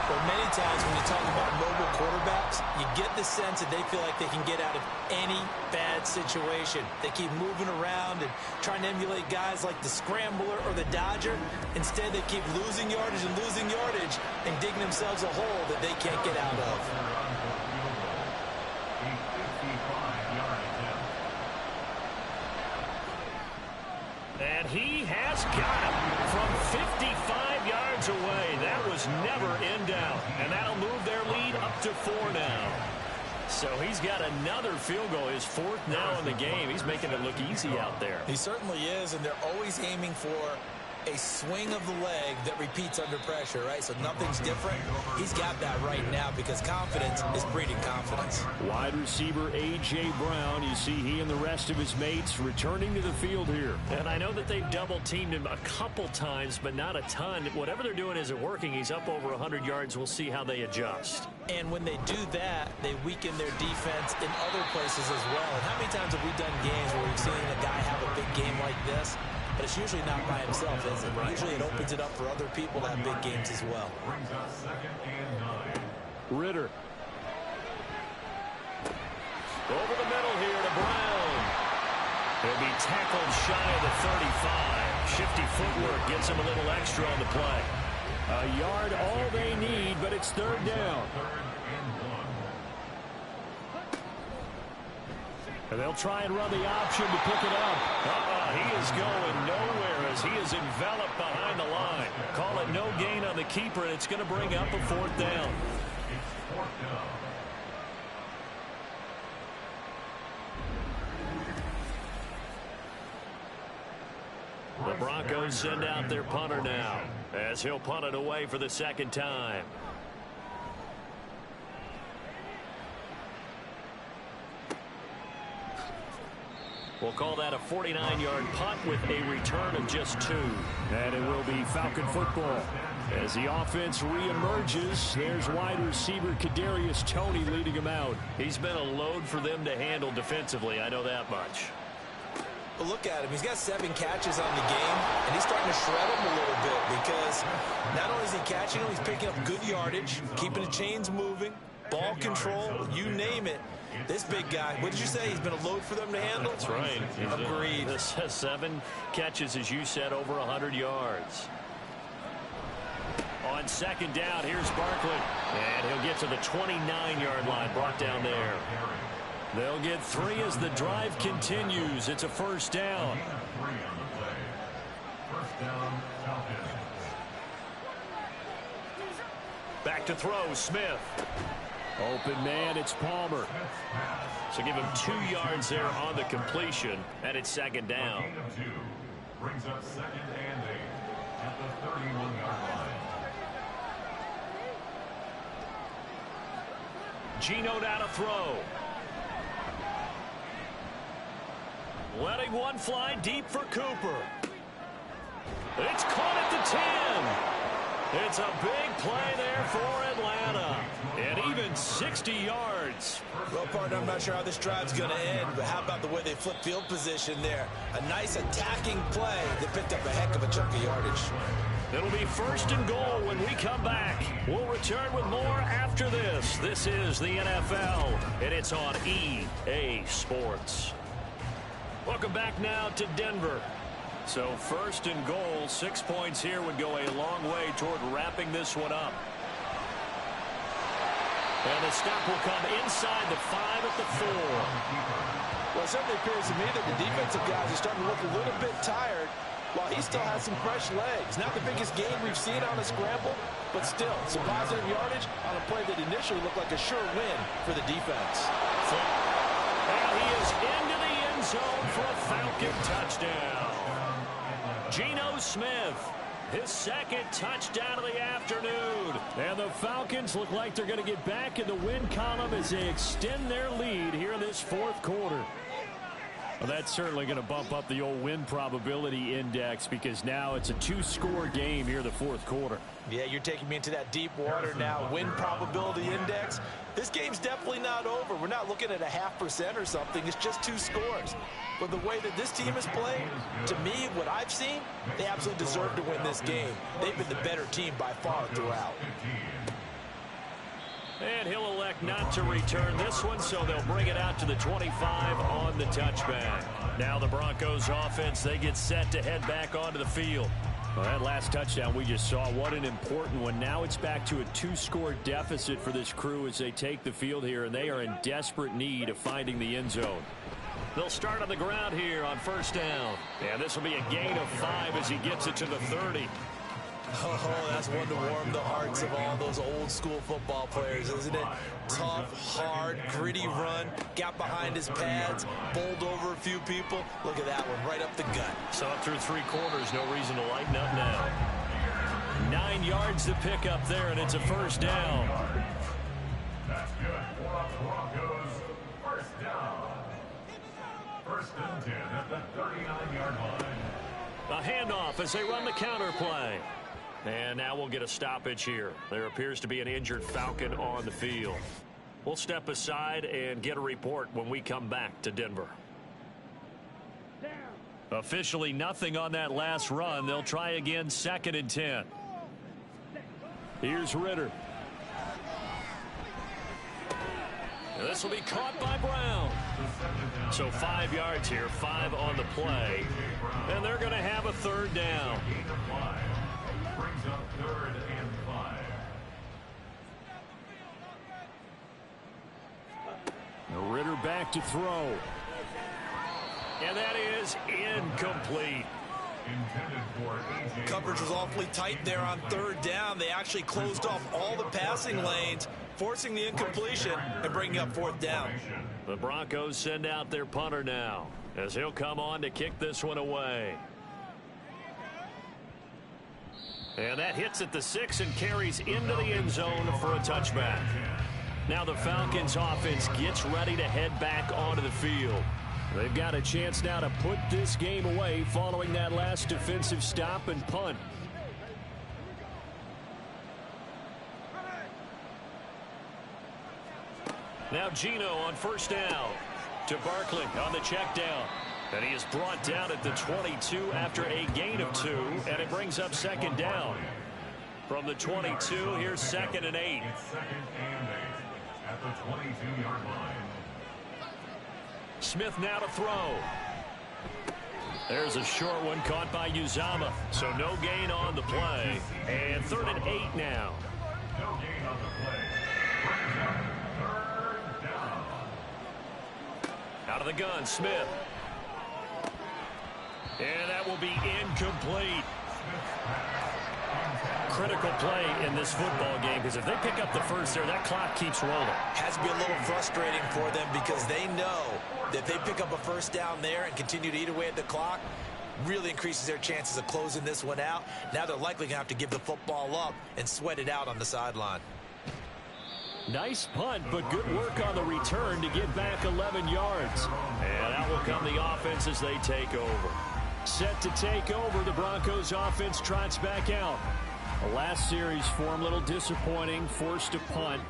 But many times when you talk about mobile quarterbacks, you get the sense that they feel like they can get out of any bad situation. They keep moving around and trying to emulate guys like the Scrambler or the Dodger. Instead, they keep losing yardage and digging themselves a hole that they can't get out of. And he has got him from 55 yards away. That was never in doubt. And that'll move their lead up to 4 now. So he's got another field goal. His 4th now in the game. He's making it look easy out there. He certainly is, and they're always aiming for a swing of the leg that repeats under pressure, right? So nothing's different. He's got that right now because confidence is breeding confidence. Wide receiver A.J. Brown, you see he and the rest of his mates returning to the field here. And I know that they've double-teamed him a couple times, but not a ton. Whatever they're doing isn't working. He's up over 100 yards. We'll see how they adjust. And when they do that, they weaken their defense in other places as well. And how many times have we done games where we've seen a guy have a big game like this? But it's usually not by himself, is it? Right. Usually it opens it up for other people to have big games as well. Brings up 2nd and 9. Ritter. Over the middle here to Brown. He'll be tackled shy of the 35. Shifty footwork gets him a little extra on the play. A yard all they need, but it's 3rd down. And they'll try and run the option to pick it up. He is going nowhere as he is enveloped behind the line. Call it no gain on the keeper, and it's going to bring up a 4th down. It's 4th down. The Broncos send out their punter now as he'll punt it away for the 2nd time. We'll call that a 49-yard punt with a return of just 2. And it will be Falcon football. As the offense reemerges, there's wide receiver Kadarius Toney leading him out. He's been a load for them to handle defensively, I know that much. But look at him. He's got 7 catches on the game, and he's starting to shred them a little bit because not only is he catching them, he's picking up good yardage, keeping the chains moving, ball control, you name it. This big guy, what did you say? He's been a load for them to handle? That's right. Agreed. This has 7 catches, as you said, over 100 yards. On 2nd down, here's Barkley. And he'll get to the 29-yard line, brought down there. They'll get 3 as the drive continues. It's a 1st down. 3 on the play. 1st down, Falcons. Back to throw, Smith. Open man, it's Palmer. So give him 2 yards there on the completion, and it's 2nd down. Gain of 2. Brings up 2nd and 8 at the 31-yard line. Geno down to throw. Letting one fly deep for Cooper. It's caught at the 10. It's a big play there for Atlanta. And even 60 yards. Well, partner, I'm not sure how this drive's going to end, but how about the way they flip field position there? A nice attacking play that picked up a heck of a chunk of yardage. It'll be 1st and goal when we come back. We'll return with more after this. This is the NFL, and it's on EA Sports. Welcome back now to Denver. So 1st and goal, 6 points here would go a long way toward wrapping this one up. And the stop will come inside the 5 at the 4. Well, it certainly appears to me that the defensive guys are starting to look a little bit tired while he still has some fresh legs. Not the biggest gain we've seen on a scramble, but still some positive yardage on a play that initially looked like a sure win for the defense. And he is into the end zone for a Falcon touchdown. Geno Smith, his 2nd touchdown of the afternoon. And the Falcons look like they're going to get back in the win column as they extend their lead here in this 4th quarter. Well, that's certainly going to bump up the old win probability index because now it's a 2-score game here in the 4th quarter. Yeah, you're taking me into that deep water now. Win probability index. This game's definitely not over. We're not looking at a 0.5% or something. It's just 2 scores. But the way that this team is playing, to me, what I've seen, they absolutely deserve to win this game. They've been the better team by far throughout. And he'll elect not to return this one, so they'll bring it out to the 25 on the touchback. Now the Broncos offense, they get set to head back onto the field. Well, that last touchdown we just saw, what an important one. Now it's back to a 2-score deficit for this crew as they take the field here, and they are in desperate need of finding the end zone. They'll start on the ground here on 1st down. And this will be a gain of 5 as he gets it to the 30. Oh, that's one to warm the hearts of all those old school football players, isn't it? Tough, hard, gritty run, got behind his pads, bowled over a few people. Look at that one, right up the gut. So up through 3 quarters, no reason to lighten up now. 9 yards to pick up there, and it's a first down. That's good for the Broncos. First down. First and 10 at the 39-yard line. A handoff as they run the counter play. And now we'll get a stoppage here. There appears to be an injured Falcon on the field. We'll step aside and get a report when we come back to Denver. Officially nothing on that last run. They'll try again, 2nd and 10. Here's Ritter. This will be caught by Brown. So 5 yards here, 5 on the play. And they're going to have a 3rd down. Brings up 3rd and 5. Ritter back to throw. And that is incomplete. Coverage was awfully tight there on 3rd down. They actually closed off all the passing lanes, forcing the incompletion and bringing up 4th down. The Broncos send out their punter now as he'll come on to kick this one away. And that hits at the 6 and carries into the end zone for a touchback. Now the Falcons offense gets ready to head back onto the field. They've got a chance now to put this game away following that last defensive stop and punt. Now Gino on 1st down to Barkley on the check down. And he is brought down at the 22 after a gain of 2, and it brings up 2nd down. From the 22, here's 2nd and 8. It's 2nd and 8 at the 22-yard line. Smith now to throw. There's a short one caught by Uzama. So no gain on the play. And 3rd and 8 now. No gain on the play. Brings up 3rd down. Out of the gun, Smith. And that will be incomplete. Critical play in this football game, because if they pick up the first there, that clock keeps rolling. Has to be a little frustrating for them because they know that if they pick up a 1st down there and continue to eat away at the clock, really increases their chances of closing this one out. Now they're likely going to have to give the football up and sweat it out on the sideline. Nice punt, but good work on the return to get back 11 yards. And out will come the offense as they take over. Set to take over, the Broncos offense trots back out. The last series for them, a little disappointing, forced to punt.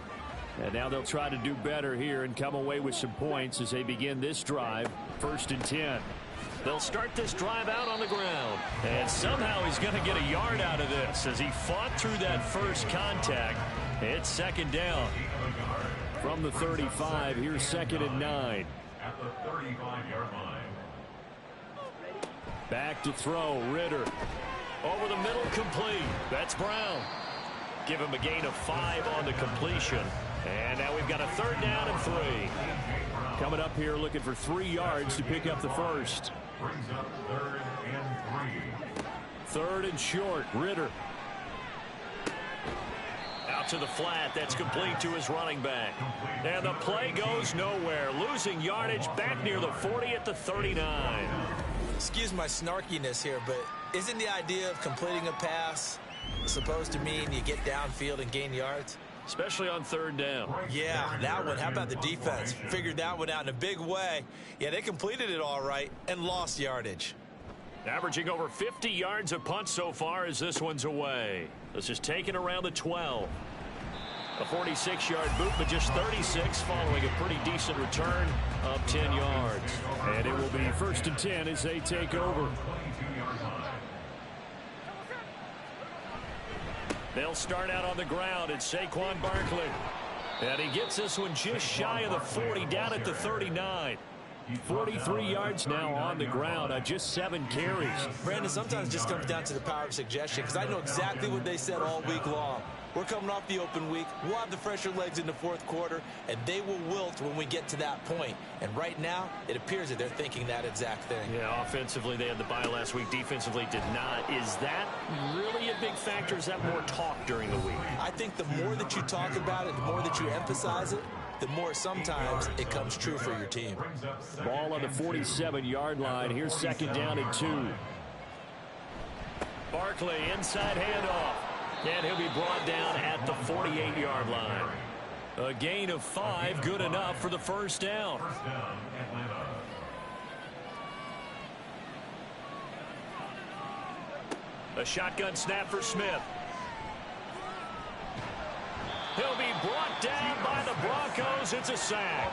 And now they'll try to do better here and come away with some points as they begin this drive, 1st and 10. They'll start this drive out on the ground. And somehow he's going to get a yard out of this as he fought through that first contact. It's 2nd down. From the 35, here's 2nd and 9. At the 35-yard line. Back to throw, Ritter. Over the middle, complete. That's Brown. Give him a gain of 5 on the completion. And now we've got a 3rd down and 3. Coming up here looking for 3 yards to pick up the first. Brings up 3rd and 3. 3rd and short, Ritter. Out to the flat. That's complete to his running back. And the play goes nowhere. Losing yardage back near the 40 at the 39. Excuse my snarkiness here, but isn't the idea of completing a pass supposed to mean you get downfield and gain yards? Especially on 3rd down. Yeah, that one. How about the defense? Figured that one out in a big way. Yeah, they completed it all right and lost yardage. Averaging over 50 yards a punt so far as this one's away. This is taken around the 12. A 46-yard boot, but just 36 following a pretty decent return of 10 yards. And it will be 1st and 10 as they take over. They'll start out on the ground at Saquon Barkley. And he gets this one just shy of the 40, down at the 39. 43 yards now on the ground on just 7 carries. Brandon, sometimes it just comes down to the power of suggestion, because I know exactly what they said all week long. We're coming off the open week. We'll have the fresher legs in the fourth quarter, and they will wilt when we get to that point. And right now, it appears that they're thinking that exact thing. Yeah, offensively, they had the bye last week. Defensively, did not. Is that really a big factor? Is that more talk during the week? I think the more that you talk about it, the more that you emphasize it, the more sometimes it comes true for your team. Ball on the 47-yard line. Here's second down and 2. Barkley, inside handoff. And he'll be brought down at the 48-yard line. A gain of 5, good enough for the first down. A shotgun snap for Smith. He'll be brought down by the Broncos. It's a sack.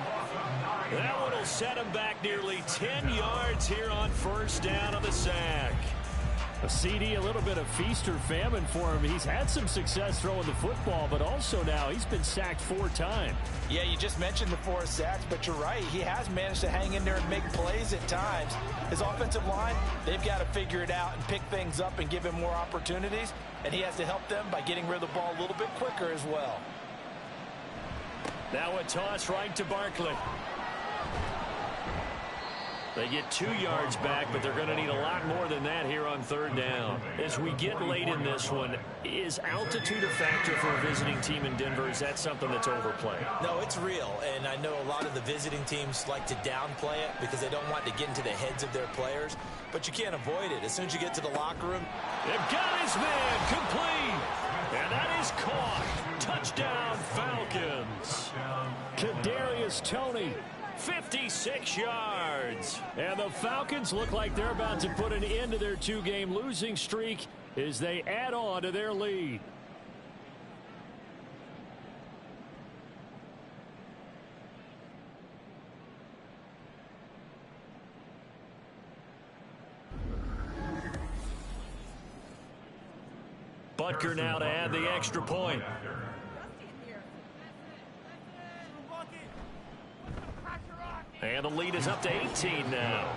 That one will set him back nearly 10 yards here on first down on the sack. A CD, a little bit of feast or famine for him. He's had some success throwing the football, but also now he's been sacked 4 times. Yeah, you just mentioned the 4 sacks, but you're right. He has managed to hang in there and make plays at times. His offensive line, they've got to figure it out and pick things up and give him more opportunities, and he has to help them by getting rid of the ball a little bit quicker as well. Now a toss right to Barkley. They get 2 yards back, but they're going to need a lot more than that here on third down. As we get late in this one, is altitude a factor for a visiting team in Denver? Is that something that's overplayed? No, it's real, and I know a lot of the visiting teams like to downplay it because they don't want to get into the heads of their players, but you can't avoid it. As soon as you get to the locker room. They've got his man complete, and that is caught. Touchdown, Falcons. Kadarius Toney. 56 yards. And the Falcons look like they're about to put an end to their 2-game losing streak as they add on to their lead. Butker now to add the extra point. And the lead is up to 18 now.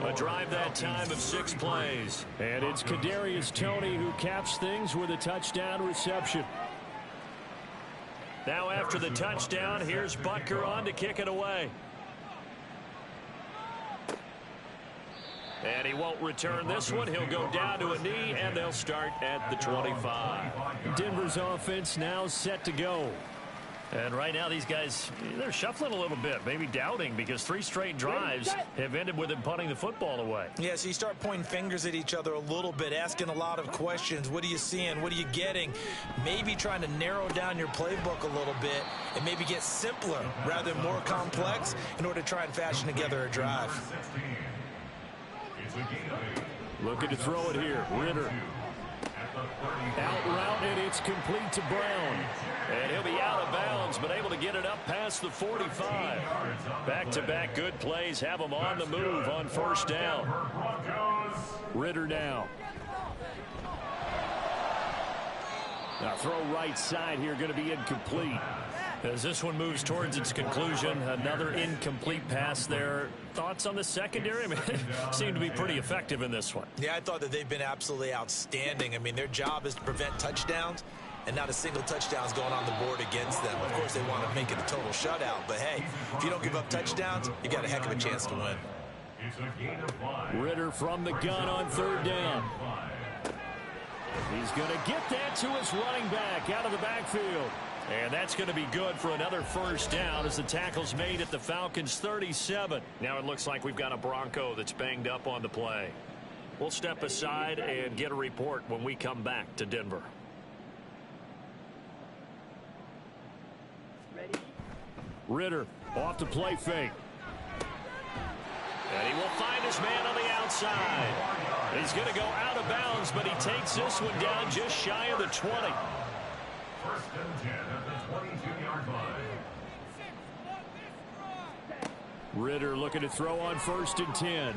A drive that time of 6 plays. And it's Kadarius Toney who caps things with a touchdown reception. Now after the touchdown, here's Butker on to kick it away. And he won't return this one. He'll go down to a knee, and they'll start at the 25. Denver's offense now set to go. And right now these guys, they're shuffling a little bit, maybe doubting, because 3 straight drives have ended with them punting the football away. Yeah, so you start pointing fingers at each other a little bit, asking a lot of questions. What are you seeing? What are you getting? Maybe trying to narrow down your playbook a little bit and maybe get simpler rather than more complex in order to try and fashion together a drive. Looking to throw it here. Ritter. Out route, and it's complete to Brown. And he'll be out of bounds, but able to get it up past the 45. Back-to-back good plays have them on the move on first down. Ritter now. Now throw right side here, going to be incomplete. As this one moves towards its conclusion, another incomplete pass there. Thoughts on the secondary? I mean, seem to be pretty effective in this one. Yeah, I thought that they've been absolutely outstanding. I mean, their job is to prevent touchdowns, and not a single touchdown's going on the board against them. Of course, they want to make it a total shutout, but hey, if you don't give up touchdowns, you got a heck of a chance to win. Ritter from the gun on third down. He's going to get that to his running back out of the backfield. And that's going to be good for another first down as the tackle's made at the Falcons' 37. Now it looks like we've got a Bronco that's banged up on the play. We'll step aside and get a report when we come back to Denver. Ritter off the play fake. And he will find his man on the outside. He's going to go out of bounds, but he takes this one down just shy of the 20. First and 10 at the 22-yard line. Ritter looking to throw on first and 10.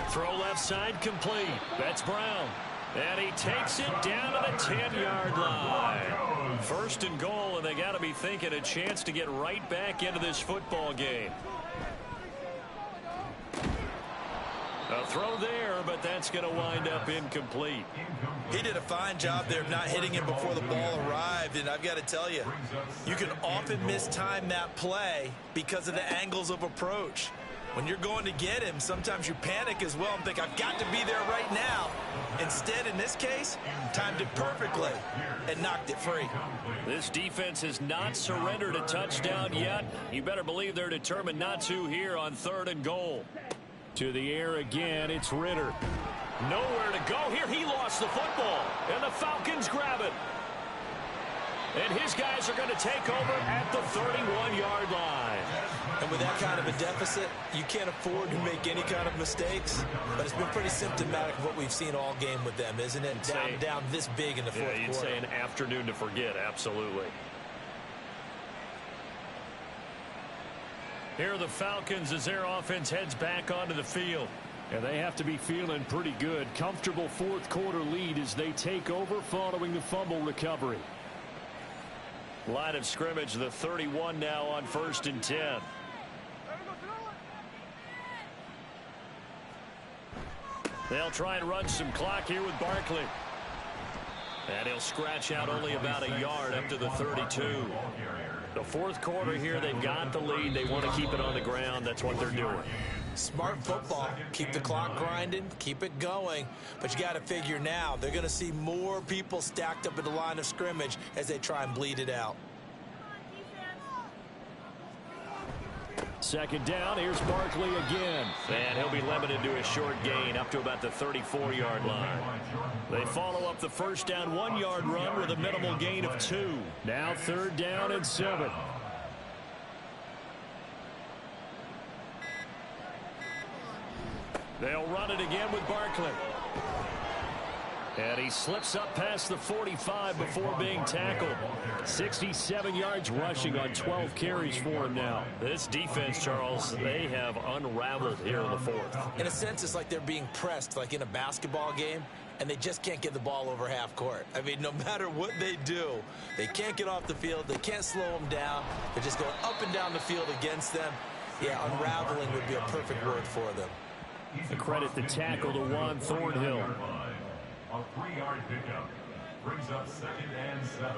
Throw left side complete. That's Brown. And he takes it down to the 10-yard line. First and goal, and they got to be thinking a chance to get right back into this football game. A Throw there, but that's going to wind up incomplete. He did a fine job there of not hitting him before the ball arrived, and I've got to tell you, you can often mistime that play because of the angles of approach. When you're going to get him, sometimes you panic as well and think, I've got to be there right now. Instead, in this case, timed it perfectly and knocked it free. This defense has not surrendered a touchdown yet. You better believe they're determined not to here on 3rd and goal. To the air again, it's Ritter. Nowhere to go here. He lost the football, and the Falcons grab it. And his guys are going to take over at the 31-yard line. And with that kind of a deficit, you can't afford to make any kind of mistakes. But it's been pretty symptomatic of what we've seen all game with them, isn't it? Down this big in the fourth quarter. You'd say an afternoon to forget, absolutely. Here are the Falcons as their offense heads back onto the field. And they have to be feeling pretty good. Comfortable fourth quarter lead as they take over following the fumble recovery. Line of scrimmage, the 31 now on 1st and 10. They'll try and run some clock here with Barkley. And he'll scratch out only about a yard up to the 32. The fourth quarter here, they've got the lead. They want to keep it on the ground. That's what they're doing. Smart football. Keep the clock grinding. Keep it going. But you got to figure now, they're going to see more people stacked up at the line of scrimmage as they try and bleed it out. 2nd down, here's Barkley again. And he'll be limited to a short gain up to about the 34-yard line. They follow up the first down 1-yard run with a minimal gain of 2. Now 3rd down and 7. They'll run it again with Barkley. And he slips up past the 45 before being tackled. 67 yards rushing on 12 carries for him now. This defense, Charles, they have unraveled here in the fourth. In a sense, it's like they're being pressed like in a basketball game, and they just can't get the ball over half court. I mean, no matter what they do, they can't get off the field. They can't slow them down. They're just going up and down the field against them. Yeah, unraveling would be a perfect word for them. To credit the tackle to Juan Thornhill. A 3-yard pickup brings up 2nd and 7.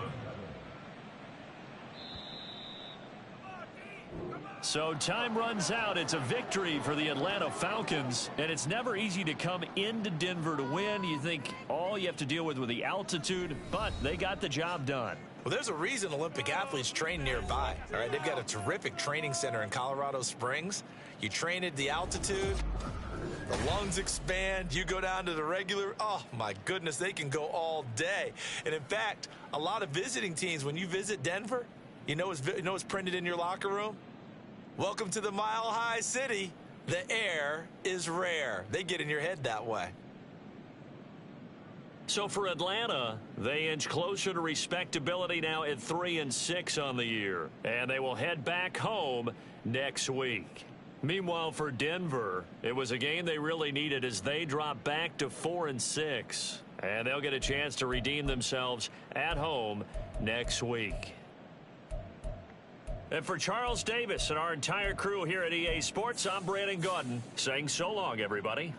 So time runs out. It's a victory for the Atlanta Falcons, and it's never easy to come into Denver to win. You think all you have to deal with the altitude, but they got the job done. Well, there's a reason Olympic athletes train nearby. All right, they've got a terrific training center in Colorado Springs. You train at the altitude, the lungs expand, you go down to the regular, oh my goodness, they can go all day. And in fact, a lot of visiting teams, when you visit Denver, you know what's printed in your locker room? Welcome to the Mile High City. The air is rare. They get in your head that way. So for Atlanta, they inch closer to respectability now at 3-6 on the year. And they will head back home next week. Meanwhile, for Denver, it was a game they really needed as they drop back to 4-6. And they'll get a chance to redeem themselves at home next week. And for Charles Davis and our entire crew here at EA Sports, I'm Brandon Gaudin saying so long, everybody.